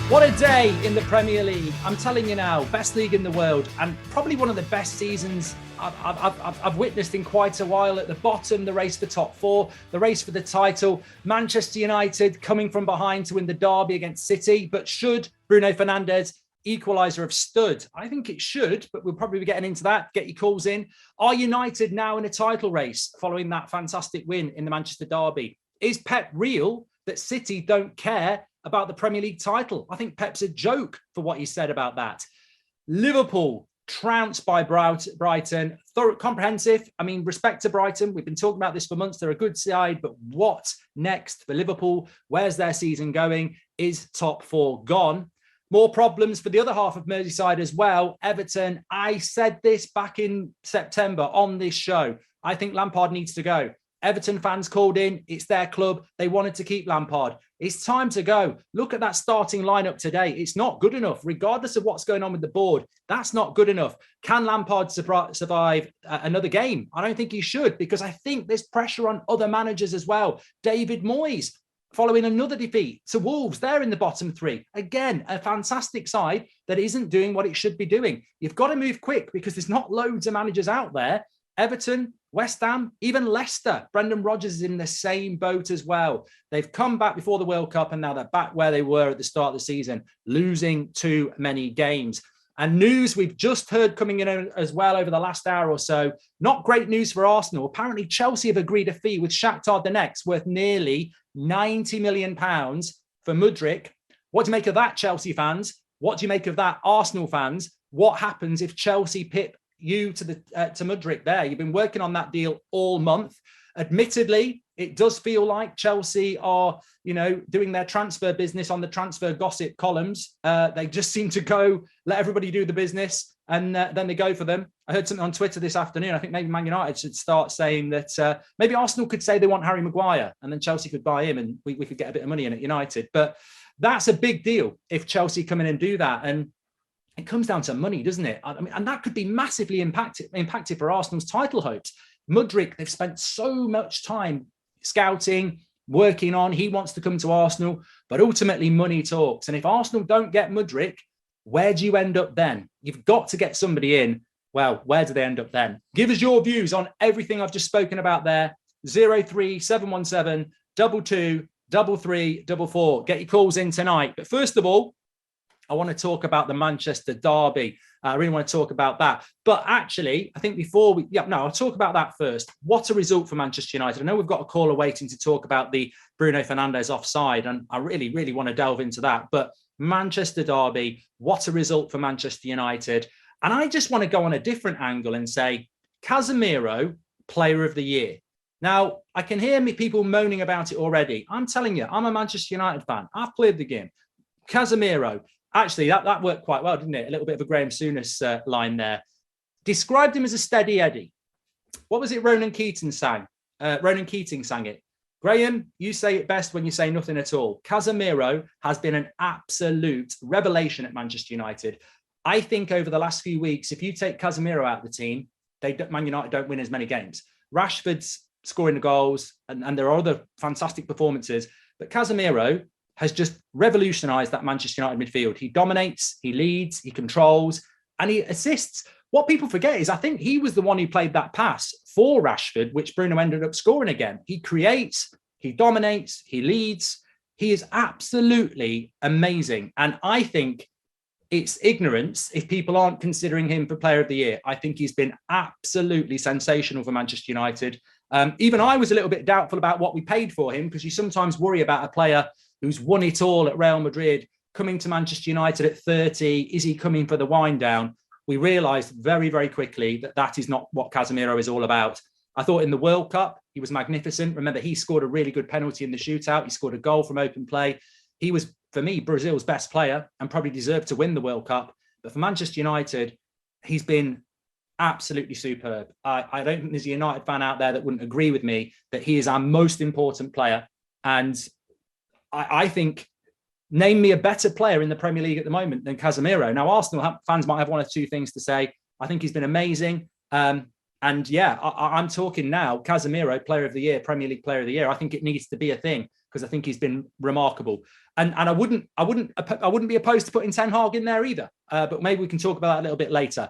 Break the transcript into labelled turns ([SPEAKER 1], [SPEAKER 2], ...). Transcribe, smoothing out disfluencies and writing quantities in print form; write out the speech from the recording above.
[SPEAKER 1] What a day in the Premier League. I'm telling you now, best league in the world and probably one of the best seasons I've witnessed in quite a while. At the bottom, the race for top four, the race for the title. Manchester United coming from behind to win the derby against City. But should Bruno Fernandes equaliser have stood? I think it should, but we'll probably be getting into that. Get your calls in. Are United now in a title race following that fantastic win in the Manchester derby? Is Pep real that City don't care about the Premier League title? I think Pep's a joke for what he said about that. Liverpool trounced by Brighton. Thorough, comprehensive. I mean, respect to Brighton. We've been talking about this for months. They're a good side, but what next for Liverpool? Where's their season going? Is top four gone? More problems for the other half of Merseyside as well. Everton. I said this back in September on this show. I think Lampard needs to go. Everton fans called in. It's their club. They wanted to keep Lampard. It's time to go. Look at that starting lineup today. It's not good enough, regardless of what's going on with the board. That's not good enough. Can Lampard survive another game? I don't think he should, because I think there's pressure on other managers as well. David Moyes, following another defeat to Wolves, they're in the bottom three. Again, a fantastic side that isn't doing what it should be doing. You've got to move quick because there's not loads of managers out there. Everton, West Ham, even Leicester. Brendan Rodgers is in the same boat as well. They've come back before the World Cup and now they're back where they were at the start of the season, losing too many games. And news we've just heard coming in as well over the last hour or so. Not great news for Arsenal. Apparently Chelsea have agreed a fee with Shakhtar Donetsk worth nearly £90 million for Mudryk. What do you make of that, Chelsea fans? What do you make of that, Arsenal fans? What happens if Chelsea pip you to Mudryk there? You've been working on that deal all month. Admittedly, it does feel like Chelsea are, doing their transfer business on the transfer gossip columns. They just seem to go, let everybody do the business, and then they go for them. I heard something on Twitter this afternoon. I think maybe Man United should start saying that maybe Arsenal could say they want Harry Maguire, and then Chelsea could buy him, and we could get a bit of money in at United. But that's a big deal if Chelsea come in and do that. And it comes down to money, doesn't it? I mean, and that could be massively impacted for Arsenal's title hopes. Mudryk, they've spent so much time scouting, working on. He wants to come to Arsenal, but ultimately money talks. And if Arsenal don't get Mudryk, where do you end up then? You've got to get somebody in. Well, where do they end up then? Give us your views on everything I've just spoken about there. 03717 22 3344. Get your calls in tonight. But first of all, I want to talk about the Manchester derby. I really want to talk about that. But actually, I think I'll talk about that first. What a result for Manchester United. I know we've got a caller waiting to talk about the Bruno Fernandes offside, and I really, really want to delve into that. But Manchester derby, what a result for Manchester United. And I just want to go on a different angle and say, Casemiro, player of the year. Now, I can hear people moaning about it already. I'm telling you, I'm a Manchester United fan. I've played the game. Casemiro, actually, that worked quite well, didn't it? A little bit of a Graeme Souness line there. Described him as a steady Eddie. What was it Ronan Keating sang? Ronan Keating sang it. Graeme, you say it best when you say nothing at all. Casemiro has been an absolute revelation at Manchester United. I think over the last few weeks, if you take Casemiro out of the team, Man United don't win as many games. Rashford's scoring the goals, and there are other fantastic performances, but Casemiro has just revolutionised that Manchester United midfield. He dominates, he leads, he controls, and he assists. What people forget is I think he was the one who played that pass for Rashford, which Bruno ended up scoring again. He creates, he dominates, he leads. He is absolutely amazing. And I think it's ignorance if people aren't considering him for Player of the Year. I think he's been absolutely sensational for Manchester United. Even I was a little bit doubtful about what we paid for him, because you sometimes worry about a player who's won it all at Real Madrid, coming to Manchester United at 30. Is he coming for the wind down? We realised very, very quickly that is not what Casemiro is all about. I thought in the World Cup, he was magnificent. Remember, he scored a really good penalty in the shootout. He scored a goal from open play. He was, for me, Brazil's best player and probably deserved to win the World Cup. But for Manchester United, he's been absolutely superb. I don't think there's a United fan out there that wouldn't agree with me that he is our most important player. And I think, name me a better player in the Premier League at the moment than Casemiro. Now, Arsenal fans might have one or two things to say. I think he's been amazing. And yeah, I'm talking now, Casemiro, Player of the Year, Premier League Player of the Year. I think it needs to be a thing because I think he's been remarkable. And I wouldn't be opposed to putting Ten Hag in there either. But maybe we can talk about that a little bit later.